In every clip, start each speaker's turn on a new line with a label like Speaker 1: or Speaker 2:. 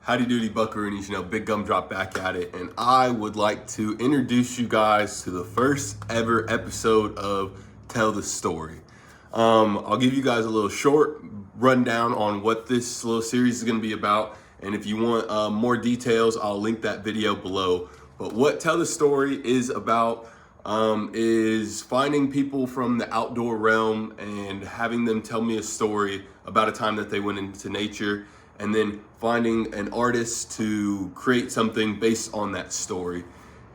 Speaker 1: Howdy doody buckaroonies, Big Gumdrop back at it, and I would like to introduce you guys to the first ever episode of Tell the Story. I'll give you guys a little short rundown on what this little series is going to be about, and if you want more details, I'll link that video below. But what Tell the Story is about is finding people from the outdoor realm and having them tell me a story about a time that they went into nature, and then finding an artist to create something based on that story.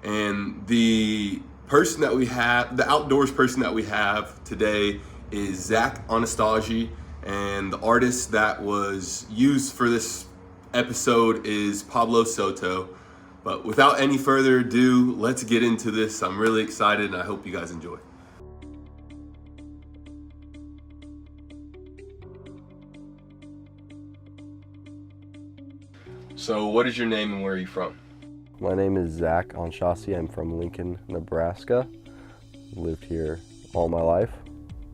Speaker 1: And the person that we have, the outdoors person that we have today is Zach Anastasi, and the artist that was used for this episode is Pablo Soto. But without any further ado, let's get into this. I'm really excited and I hope you guys enjoy. So what is your name and where are you from?
Speaker 2: My name is Zach Anastasi. I'm from Lincoln, Nebraska. Lived here all my life.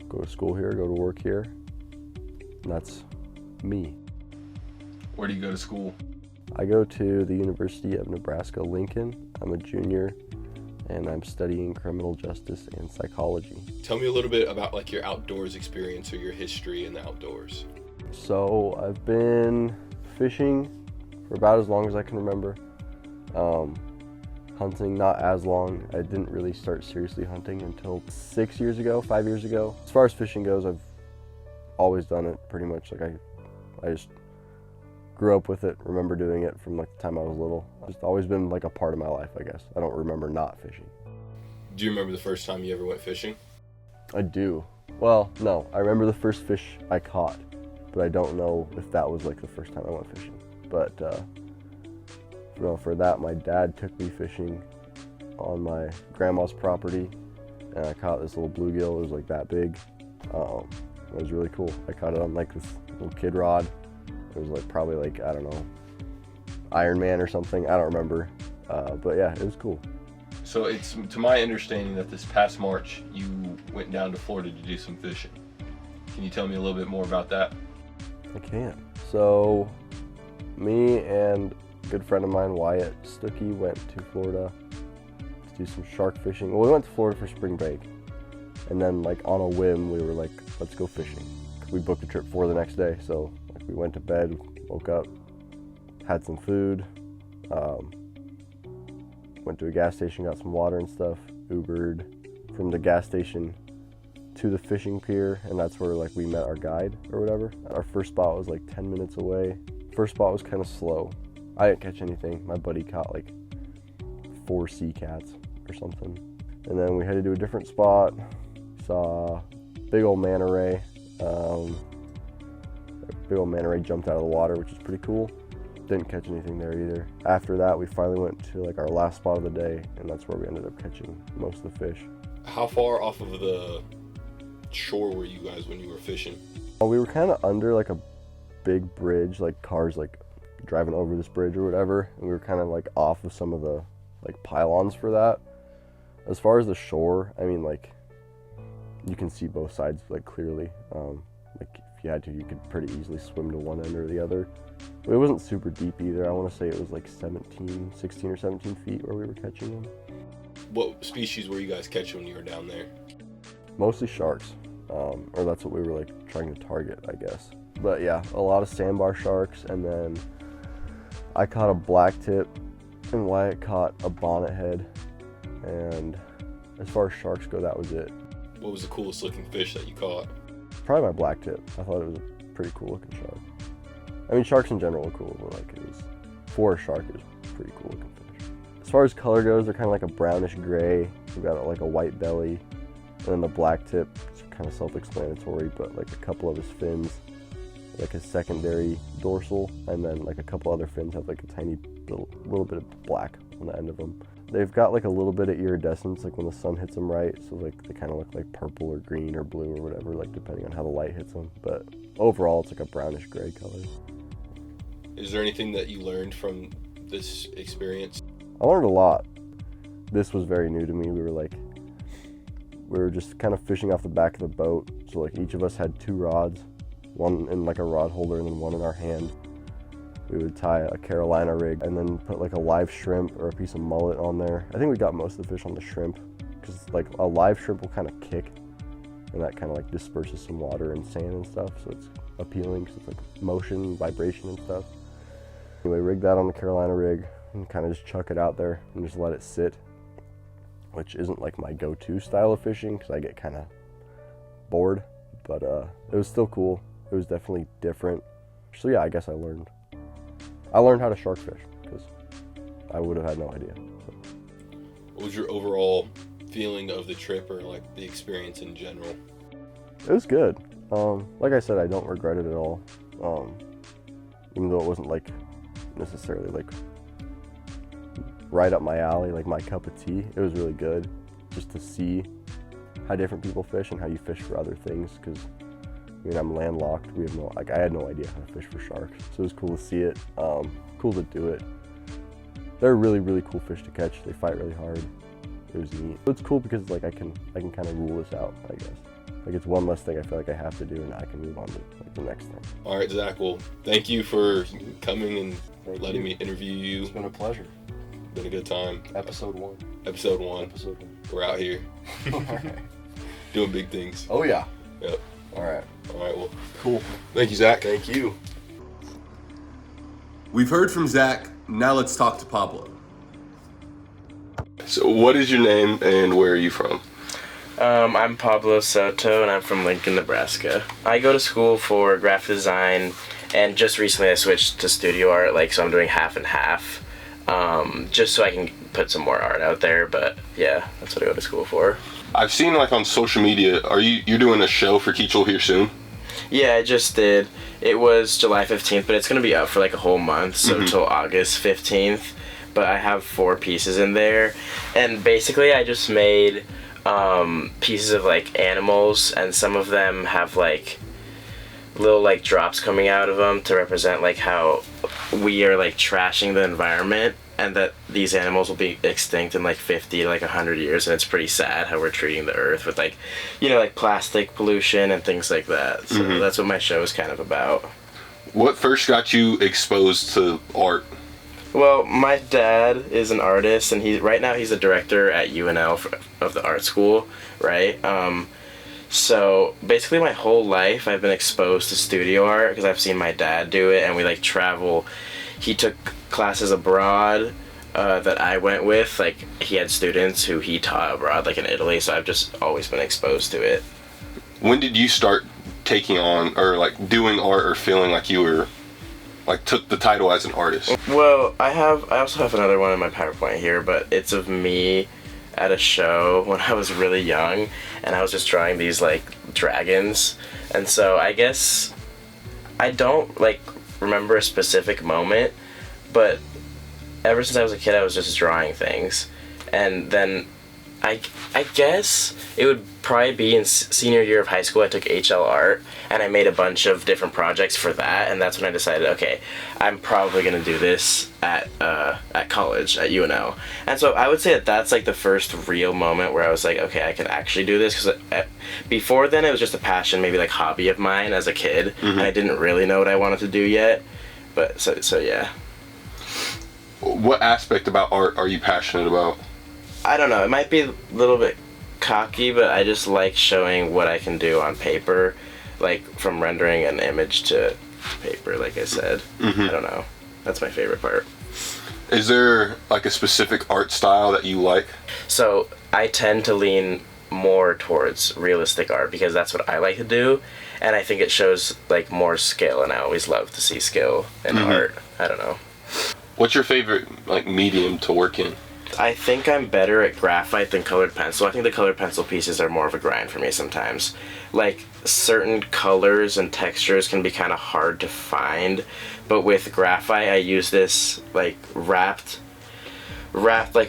Speaker 2: Go to school here, go to work here. And that's me.
Speaker 1: Where do you go to school?
Speaker 2: I go to the University of Nebraska-Lincoln. I'm a junior and I'm studying criminal justice and psychology.
Speaker 1: Tell me a little bit about your outdoors experience or your history in the outdoors.
Speaker 2: So I've been fishing for about as long as I can remember. Hunting, not as long. I didn't really start seriously hunting until 5 years ago. As far as fishing goes, I've always done it pretty much. I just grew up with it, remember doing it from the time I was little. It's always been a part of my life, I guess. I don't remember not fishing.
Speaker 1: Do you remember the first time you ever went fishing?
Speaker 2: I do. Well, no, I remember the first fish I caught, but I don't know if that was the first time I went fishing. But for that, my dad took me fishing on my grandma's property, and I caught this little bluegill. It was that big. It was really cool. I caught it on this little kid rod. It was probably I don't know, Iron Man or something. I don't remember, but yeah, it was cool.
Speaker 1: So it's to my understanding that this past March you went down to Florida to do some fishing. Can you tell me a little bit more about that?
Speaker 2: I can. So me and a good friend of mine, Wyatt Stuckey, went to Florida to do some shark fishing. Well, we went to Florida for spring break, and then on a whim we were let's go fishing. We booked a trip for the next day, so we went to bed, woke up, had some food, went to a gas station, got some water and stuff, Ubered from the gas station to the fishing pier, and that's where we met our guide or whatever. Our first spot was 10 minutes away. First spot was kind of slow. I didn't catch anything. My buddy caught 4 sea cats or something. And then we headed to a different spot, saw big old manta ray. A big old manta ray jumped out of the water, which is pretty cool. Didn't catch anything there either. After that, we finally went to our last spot of the day, and that's where we ended up catching most of the fish.
Speaker 1: How far off of the shore were you guys when you were fishing?
Speaker 2: We were kind of under a big bridge, cars driving over this bridge or whatever, and we were kind of off of some of the pylons for that. As far as the shore, I mean you can see both sides clearly. If you had to, you could pretty easily swim to one end or the other. But it wasn't super deep either. I want to say it was 16 or 17 feet where we were catching them.
Speaker 1: What species were you guys catching when you were down there?
Speaker 2: Mostly sharks, or that's what we were trying to target, I guess. But yeah, a lot of sandbar sharks, and then I caught a black tip, and Wyatt caught a bonnethead, and as far as sharks go, that was it.
Speaker 1: What was the coolest looking fish that you caught?
Speaker 2: Probably my black tip. I thought it was a pretty cool looking shark. I mean, sharks in general are cool, but it was, for a shark, it was a pretty cool looking fish. As far as color goes, they're kind of a brownish gray. We've got a white belly, and then the black tip is kind of self-explanatory, but a couple of his fins, a secondary dorsal, and then a couple other fins have a tiny little bit of black on the end of them. They've got a little bit of iridescence when the sun hits them right, so they kind of look like purple or green or blue or whatever, depending on how the light hits them. But overall, it's a brownish gray color.
Speaker 1: Is there anything that you learned from this experience?
Speaker 2: I learned a lot. This was very new to me. We were just kind of fishing off the back of the boat, so each of us had 2 rods, one in a rod holder and then one in our hand. We would tie a Carolina rig and then put like a live shrimp or a piece of mullet on there. I think we got most of the fish on the shrimp because like a live shrimp will kind of kick and that kind of like disperses some water and sand and stuff. So it's appealing because it's like motion, vibration and stuff. Anyway, rig that on the Carolina rig and kind of just chuck it out there and just let it sit, which isn't like my go-to style of fishing because I get kind of bored, but it was still cool. It was definitely different. So yeah, I guess I learned how to shark fish because I would have had no idea. So.
Speaker 1: What was your overall feeling of the trip or like the experience in general?
Speaker 2: It was good. Like I said, I don't regret it at all. Even though it wasn't like necessarily like right up my alley, like my cup of tea. It was really good just to see how different people fish and how you fish for other things. Because I mean, I'm landlocked. I had no idea how to fish for sharks, so it was cool to see it. Cool to do it. They're really, really cool fish to catch. They fight really hard. It was neat. It's cool because like I can kind of rule this out, I guess. Like it's one less thing I feel like I have to do, and I can move on to like the next thing.
Speaker 1: All right, Zach. Well, thank you for coming and letting me interview you.
Speaker 2: It's been a pleasure.
Speaker 1: Been a good time.
Speaker 2: Episode one.
Speaker 1: Episode one. We're out here.
Speaker 2: All right.
Speaker 1: Doing big things.
Speaker 2: Oh yeah.
Speaker 1: Yep.
Speaker 2: All right.
Speaker 1: Well,
Speaker 2: Cool.
Speaker 1: Thank you, Zach.
Speaker 2: Thank you.
Speaker 1: We've heard from Zach. Now let's talk to Pablo. So, what is your name and where are you from?
Speaker 3: I'm Pablo Soto and I'm from Lincoln, Nebraska. I go to school for graphic design and just recently I switched to studio art, so I'm doing half and half, just so I can put some more art out there, but yeah, that's what I go to school for.
Speaker 1: I've seen on social media, you're doing a show for Keachel here soon?
Speaker 3: Yeah, I just did. It was July 15th, but it's going to be up for a whole month, so till August 15th. But I have 4 pieces in there, and basically I just made pieces of animals, and some of them have little drops coming out of them to represent how we are trashing the environment, and that these animals will be extinct in 50 to 100 years, and it's pretty sad how we're treating the earth with plastic pollution and things like that. So that's what my show is kind of about.
Speaker 1: What first got you exposed to art?
Speaker 3: Well, my dad is an artist, and right now he's a director at UNL of the art school, right? So basically my whole life I've been exposed to studio art because I've seen my dad do it, and we travel. He took classes abroad that I went with. He had students who he taught abroad, in Italy, so I've just always been exposed to it.
Speaker 1: When did you start taking on or doing art or feeling like you were took the title as an artist?
Speaker 3: Well, I also have another one in my PowerPoint here, but it's of me at a show when I was really young, and I was just drawing these dragons, and so I guess I don't remember a specific moment, but ever since I was a kid I was just drawing things, and then I guess it would probably be in senior year of high school I took HL art, and I made a bunch of different projects for that, and that's when I decided, okay, I'm probably gonna do this at college at UNL. And so I would say that's the first real moment where I was okay, I can actually do this, because before then it was just a passion, maybe hobby of mine as a kid, and I didn't really know what I wanted to do yet, but so yeah.
Speaker 1: What aspect about art are you passionate about?
Speaker 3: I don't know, it might be a little bit cocky, but I just like showing what I can do on paper, from rendering an image to paper, like I said. I don't know. That's my favorite part.
Speaker 1: Is there a specific art style that you like?
Speaker 3: So I tend to lean more towards realistic art because that's what I like to do, and I think it shows more skill, and I always love to see skill in art. I don't know.
Speaker 1: What's your favorite medium to work in?
Speaker 3: I think I'm better at graphite than colored pencil. I think the colored pencil pieces are more of a grind for me sometimes. Certain colors and textures can be kind of hard to find, but with graphite I use this wrapped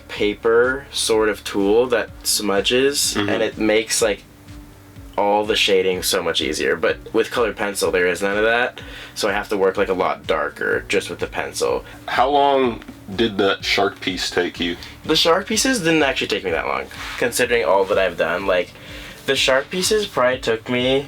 Speaker 3: paper sort of tool that smudges, and it makes all the shading so much easier. But with colored pencil there is none of that, so I have to work a lot darker just with the pencil.
Speaker 1: How long did that shark piece take you?
Speaker 3: The shark pieces didn't actually take me that long, considering all that I've done. The shark pieces probably took me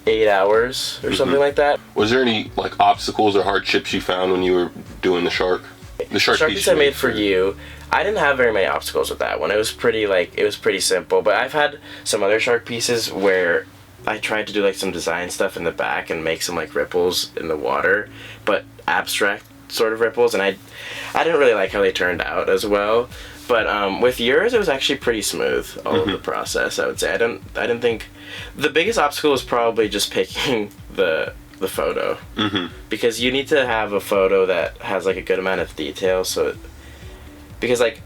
Speaker 3: 8 hours or something like that.
Speaker 1: Was there any like obstacles or hardships you found when you were doing the shark? The shark piece
Speaker 3: I made for you. I didn't have very many obstacles with that one. It was pretty simple. But I've had some other shark pieces where I tried to do like some design stuff in the back and make some like ripples in the water, but abstract sort of ripples, and I didn't really like how they turned out as well. But with yours, it was actually pretty smooth, all of the process, I would say. I didn't think the biggest obstacle was probably just picking the photo, because you need to have a photo that has like a good amount of detail. So, because like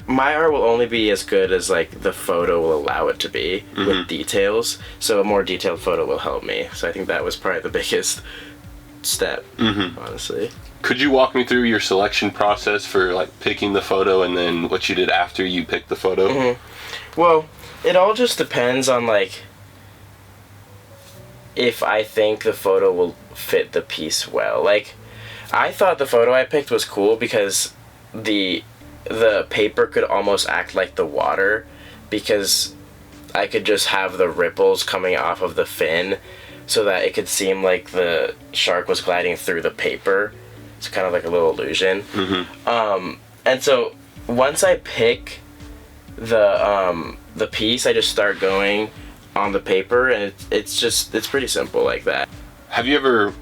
Speaker 3: my art will only be as good as like the photo will allow it to be with details. So a more detailed photo will help me. So I think that was probably the biggest step, honestly.
Speaker 1: Could you walk me through your selection process for like picking the photo and then what you did after you picked the photo?
Speaker 3: Well, it all just depends on like if I think the photo will fit the piece well. Like, I thought the photo I picked was cool because the paper could almost act like the water, because I could just have the ripples coming off of the fin so that it could seem like the shark was gliding through the paper. It's kind of like a little illusion. And so once I pick the piece, I just start going on the paper, and it's pretty simple like that.
Speaker 1: Have you ever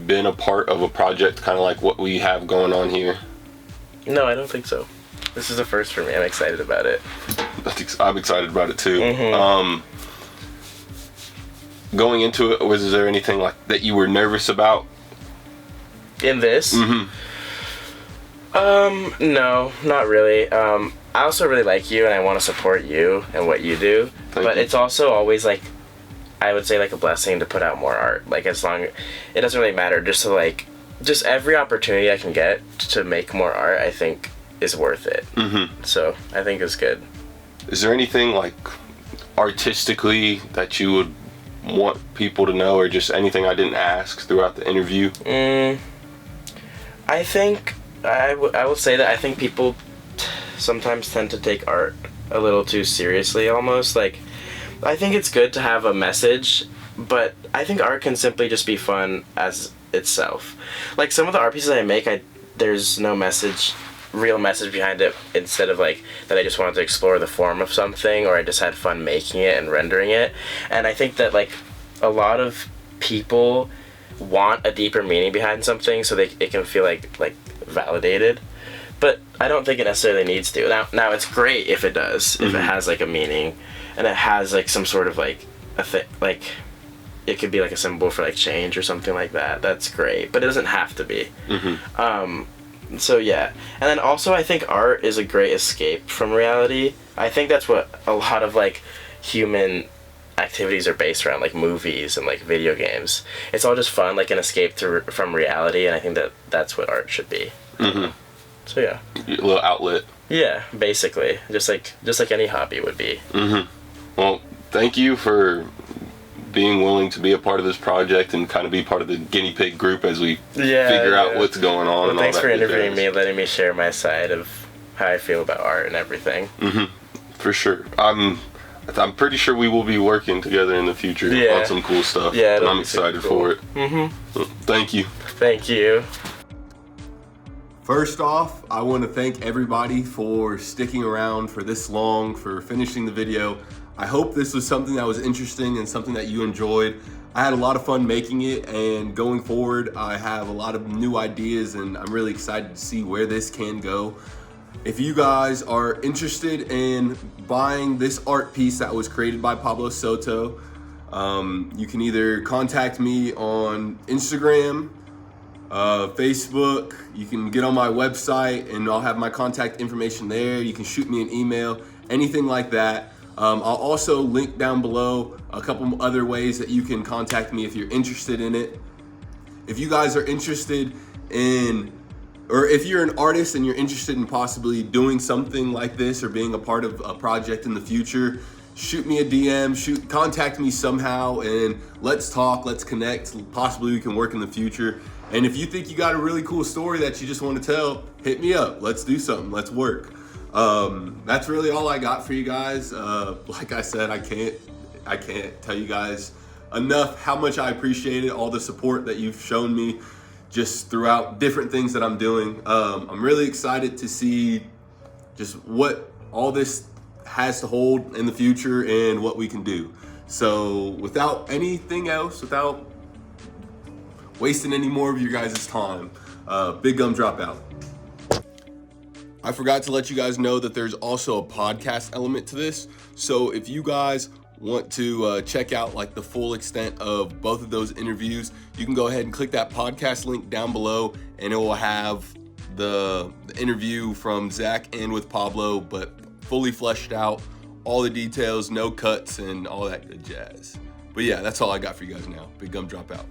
Speaker 1: been a part of a project kind of like what we have going on here?
Speaker 3: No, I don't think so. This is the first for me. I'm excited about it.
Speaker 1: I'm excited about it too. Going into it, was there anything like that you were nervous about?
Speaker 3: In this? No, not really. I also really like you, and I want to support you and what you do. But it's also always like, I would say like a blessing to put out more art. Like, as long, it doesn't really matter. Just every opportunity I can get to make more art, I think is worth it. So I think it's good.
Speaker 1: Is there anything like artistically that you would want people to know, or just anything I didn't ask throughout the interview?
Speaker 3: I think I will say that I think people sometimes tend to take art a little too seriously, almost. Like, I think it's good to have a message, but I think art can simply just be fun as itself. Like, some of the art pieces I make, there's no real message behind it, instead of like that I just wanted to explore the form of something, or I just had fun making it and rendering it. And I think that like a lot of people want a deeper meaning behind something, so it can feel like validated, but I don't think it necessarily needs to. Now it's great if it does, if it has like a meaning, and it has like some sort of like a thing, like it could be like a symbol for like change or something like that. That's great, but it doesn't have to be. So yeah. And then also I think art is a great escape from reality. I think that's what a lot of like human activities are based around, like movies and like video games. It's all just fun, like an escape from reality, and I think that's what art should be. So yeah.
Speaker 1: A little outlet.
Speaker 3: Yeah, basically. Just like any hobby would be.
Speaker 1: Well, thank you for being willing to be a part of this project and kind of be part of the guinea pig group as we figure out what's going on.
Speaker 3: Well,
Speaker 1: and
Speaker 3: thanks
Speaker 1: all that
Speaker 3: for interviewing me, letting me share my side of how I feel about art and everything.
Speaker 1: For sure. I'm pretty sure we will be working together in the future on some cool stuff.
Speaker 3: Yeah,
Speaker 1: and I'm excited for it. Thank you.
Speaker 3: Thank you.
Speaker 1: First off, I want to thank everybody for sticking around for this long, for finishing the video. I hope this was something that was interesting and something that you enjoyed. I had a lot of fun making it, and going forward, I have a lot of new ideas, and I'm really excited to see where this can go. If you guys are interested in buying this art piece that was created by Pablo Soto, you can either contact me on Instagram, Facebook. You can get on my website and I'll have my contact information there. You can shoot me an email, anything like that. I'll also link down below a couple other ways that you can contact me if you're interested in it. If you guys are interested in, or if you're an artist and you're interested in possibly doing something like this or being a part of a project in the future, shoot me a DM, contact me somehow, and let's talk, let's connect. Possibly we can work in the future. And if you think you got a really cool story that you just want to tell, hit me up. Let's do something. Let's work. That's really all I got for you guys. Like I said, I can't tell you guys enough how much I appreciate it, all the support that you've shown me just throughout different things that I'm doing. I'm really excited to see just what all this has to hold in the future and what we can do. So without anything else, without wasting any more of your guys' time, Big Gum Dropout. I forgot to let you guys know that there's also a podcast element to this. So if you guys want to check out like the full extent of both of those interviews, you can go ahead and click that podcast link down below, and it will have the interview from Zach and with Pablo, but fully fleshed out, all the details, no cuts, and all that good jazz. But yeah, that's all I got for you guys now. Big Gum Dropout.